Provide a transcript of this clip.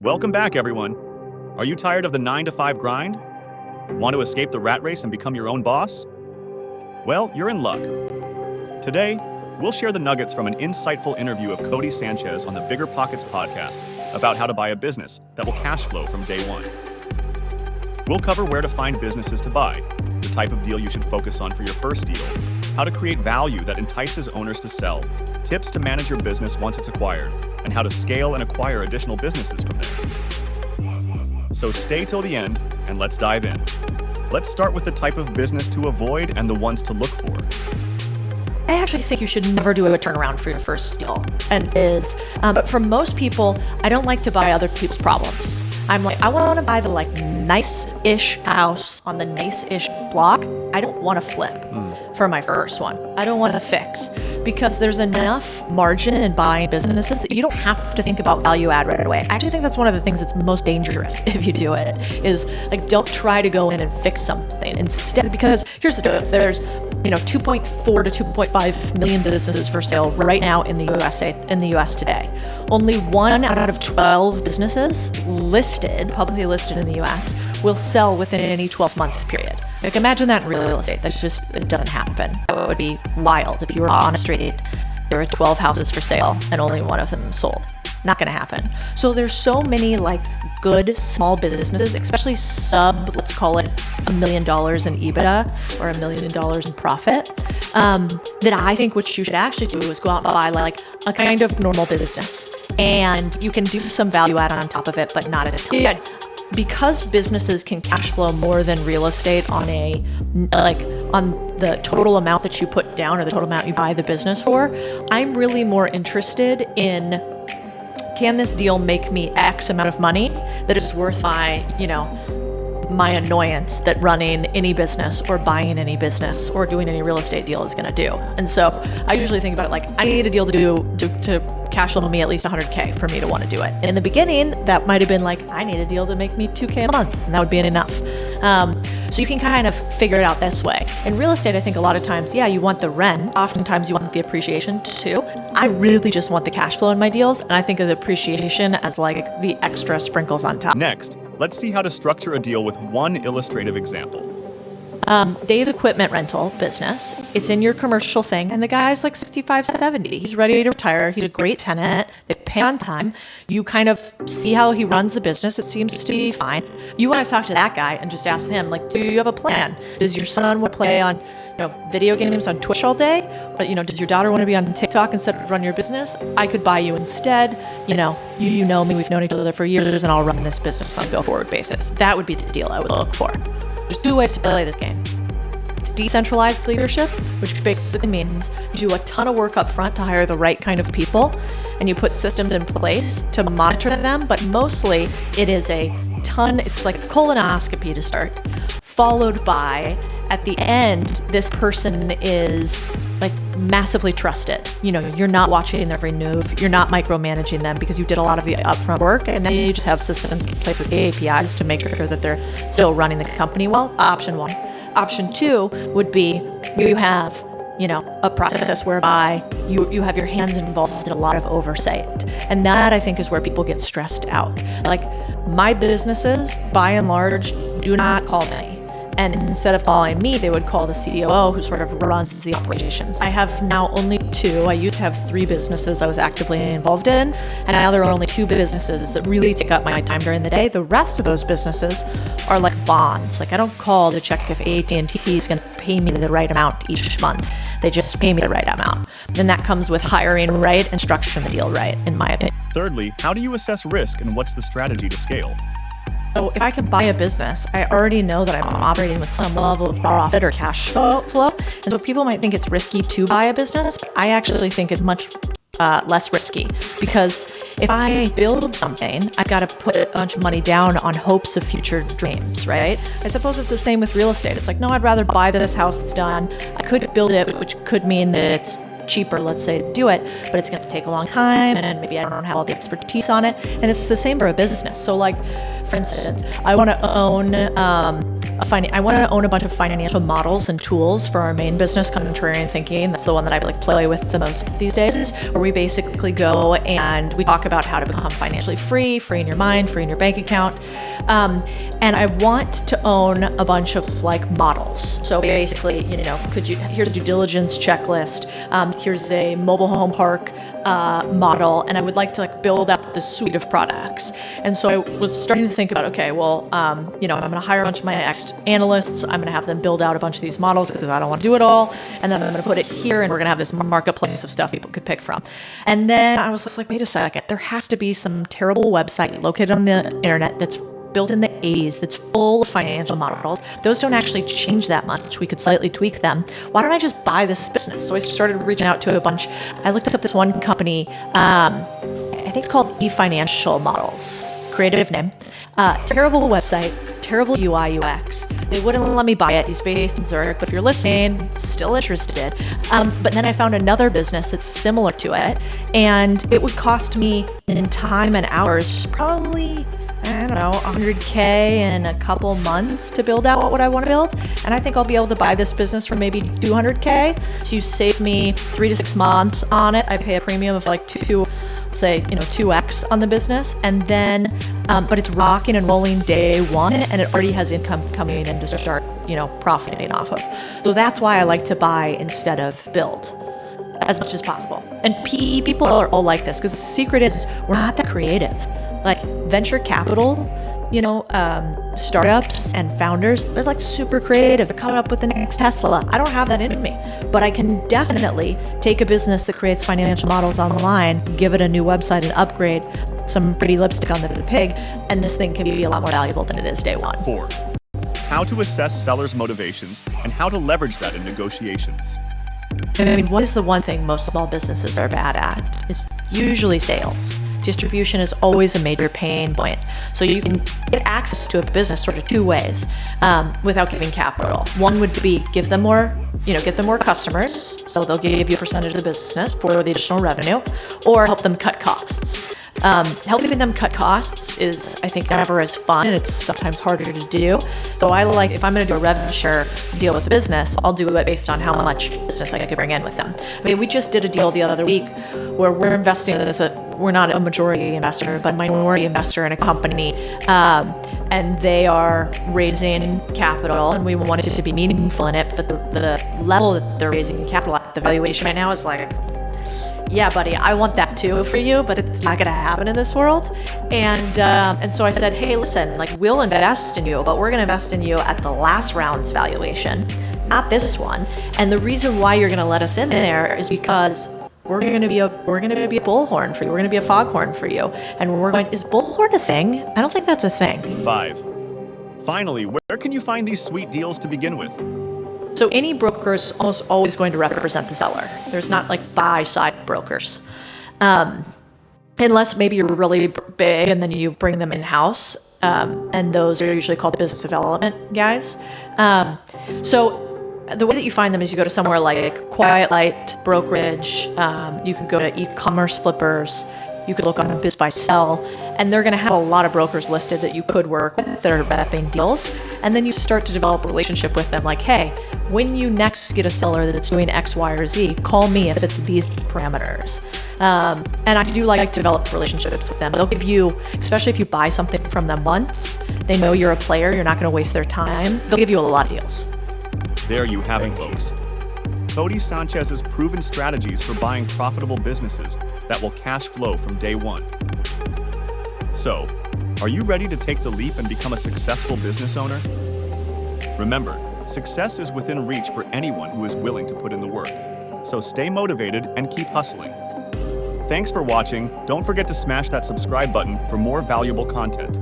Welcome back, everyone. Are you tired of the 9-to-5 grind? Want to escape the rat race and become your own boss? Well, you're in luck. Today, we'll share the nuggets from an insightful interview of Codie Sanchez on the Bigger Pockets podcast about how to buy a business that will cash flow from day one. We'll cover where to find businesses to buy, the type of deal you should focus on for your first deal, how to create value that entices owners to sell, tips to manage your business once it's acquired, and how to scale and acquire additional businesses from there. So stay till the end, and let's dive in. Let's start with the type of business to avoid and the ones to look for. I actually think you should never do a turnaround for your first deal. But for most people, I don't like to buy other people's problems. I'm like, I want to buy the nice-ish house on the nice-ish block. I don't want to flip for my first one. I don't want to fix, because there's enough margin in buying businesses that you don't have to think about value add right away. I actually think that's one of the things that's most dangerous if you do it, is don't try to go in and fix something instead, because here's the truth. There's 2.4 to 2.5 million businesses for sale right now in the US today. Only 1 out of 12 businesses publicly listed in the US will sell within any 12-month period. Imagine that in real estate. It doesn't happen. That would be wild. If you were on a street, there were 12 houses for sale and only one of them sold. Not going to happen. So there's so many good small businesses, especially let's call it $1 million in EBITDA or $1 million in profit, that I think what you should actually do is go out and buy a kind of normal business, and you can do some value add on top of it, but not at a time. Because businesses can cash flow more than real estate on the total amount that you put down or the total amount you buy the business for, I'm really more interested in, can this deal make me X amount of money that is worth my annoyance that running any business or buying any business or doing any real estate deal is going to do. And so I usually think about it I need a deal to cash flow me at least $100K for me to want to do it. In the beginning, that might have been I need a deal to make me $2K a month, and that would be enough. So you can kind of figure it out this way. In real estate, I think a lot of times, you want the rent. Oftentimes you want the appreciation too. I really just want the cash flow in my deals, and I think of the appreciation as the extra sprinkles on top. Next, let's see how to structure a deal with one illustrative example. Dave's equipment rental business. It's in your commercial thing, and the guy's 65, 70. He's ready to retire. He's a great tenant. They pay on time. You kind of see how he runs the business. It seems to be fine. You want to talk to that guy and just ask him, do you have a plan? Does your son want to play on video games on Twitch all day? But, does your daughter want to be on TikTok instead of run your business? I could buy you instead. You know me. We've known each other for years, and I'll run this business on a go-forward basis. That would be the deal I would look for. There's 2 ways to play this game. Decentralized leadership, which basically means you do a ton of work up front to hire the right kind of people, and you put systems in place to monitor them, but mostly it's like a colonoscopy to start, followed by, at the end, this person is massively trusted. You're not watching their every move. You're not micromanaging them because you did a lot of the upfront work, and then you just have systems in place with APIs to make sure that they're still running the company well. Option 1. Option 2 would be you have, a process whereby you have your hands involved in a lot of oversight. And that, I think, is where people get stressed out. My businesses, by and large, do not call me. And instead of calling me, they would call the COO, who sort of runs the operations. I have now only 2. I used to have 3 businesses I was actively involved in, and now there are only 2 businesses that really take up my time during the day. The rest of those businesses are like bonds. I don't call to check if AT&T is going to pay me the right amount each month. They just pay me the right amount. And that comes with hiring right and structuring the deal right, in my opinion. Thirdly, how do you assess risk, and what's the strategy to scale? So if I can buy a business, I already know that I'm operating with some level of profit or cash flow. And so people might think it's risky to buy a business, but I actually think it's much less risky, because if I build something, I've got to put a bunch of money down on hopes of future dreams, right? I suppose it's the same with real estate. It's no, I'd rather buy this house that's done. I could build it, which could mean that it's cheaper, let's say, to do it, but it's going to take a long time, and maybe I don't have all the expertise on it. And it's the same for a business. So for instance, I want to own I want to own a bunch of financial models and tools for our main business, Contrarian Thinking. That's the one that I like play with the most these days, where we basically go and we talk about how to become financially free in your mind, free in your bank account. And I want to own a bunch of like models. So basically, here's a due diligence checklist. Here's a mobile home park model, and I would like to like build out the suite of products. And so I was starting to think about, okay, well, I'm going to hire a bunch of my analysts. I'm going to have them build out a bunch of these models because I don't want to do it all. And then I'm going to put it here, and we're going to have this marketplace of stuff people could pick from. And then I was just like, wait a second, there has to be some terrible website located on the internet that's built in the 80s that's full of financial models. Those don't actually change that much. We could slightly tweak them. Why don't I just buy this business? So I started reaching out to a bunch. I looked up this one company, I think it's called eFinancial Models. Creative name. Terrible website, terrible UI UX. They wouldn't let me buy it. He's based in Zurich, but if you're listening, still interested. But then I found another business that's similar to it, and it would cost me in time and hours probably, I don't know, $100K in a couple months to build out what I want to build. And I think I'll be able to buy this business for maybe $200K. So you save me 3 to 6 months on it. I pay a premium of like 2x on the business. And then, but it's rocking and rolling day one, and it already has income coming in to start, profiting off of. So that's why I like to buy instead of build as much as possible. And PE people are all like this, because the secret is we're not that creative. Like venture capital, startups and founders, they're like super creative. They're coming up with the next Tesla. I don't have that in me, but I can definitely take a business that creates financial models online, give it a new website and upgrade some pretty lipstick on the pig, and this thing can be a lot more valuable than it is day one. 4. How to assess sellers' motivations and how to leverage that in negotiations. I mean, what is the one thing most small businesses are bad at? It's usually sales. Distribution is always a major pain point. So you can get access to a business sort of 2 ways without giving capital. One would be get them more customers, so they'll give you a percentage of the business for the additional revenue, or help them cut costs. Helping them cut costs is, I think, never as fun, and it's sometimes harder to do. So I like, if I'm going to do a revenue share deal with a business, I'll do it based on how much business I could bring in with them. I mean, we just did a deal the other week where we're investing we're not a majority investor, but a minority investor in a company, and they are raising capital, and we wanted it to be meaningful in it, but the level that they're raising capital at, the valuation right now is like, yeah, buddy, I want that too for you, but it's not going to happen in this world. And so I said, hey, listen, like, we'll invest in you, but we're going to invest in you at the last round's valuation, not this one. And the reason why you're going to let us in there is because we're going to be a bullhorn for you. We're going to be a foghorn for you. And is bullhorn a thing? I don't think that's a thing. 5. Finally, where can you find these sweet deals to begin with? So any broker is almost always going to represent the seller. There's not like buy-side brokers. Unless maybe you're really big and then you bring them in-house. And those are usually called business development guys. So the way that you find them is you go to somewhere like Quiet Light Brokerage. You could go to e-commerce flippers. You could look on a Biz by Sell, and they're going to have a lot of brokers listed that you could work with that are repping deals. And then you start to develop a relationship with them, like, hey, when you next get a seller that's doing X, Y, or Z, call me if it's these parameters. And I do like to develop relationships with them. They'll give you, especially if you buy something from them once, they know you're a player, you're not going to waste their time. They'll give you a lot of deals. There you have it, folks. Codie Sanchez's proven strategies for buying profitable businesses that will cash flow from day one. So, are you ready to take the leap and become a successful business owner? Remember, success is within reach for anyone who is willing to put in the work. So stay motivated and keep hustling. Thanks for watching. Don't forget to smash that subscribe button for more valuable content.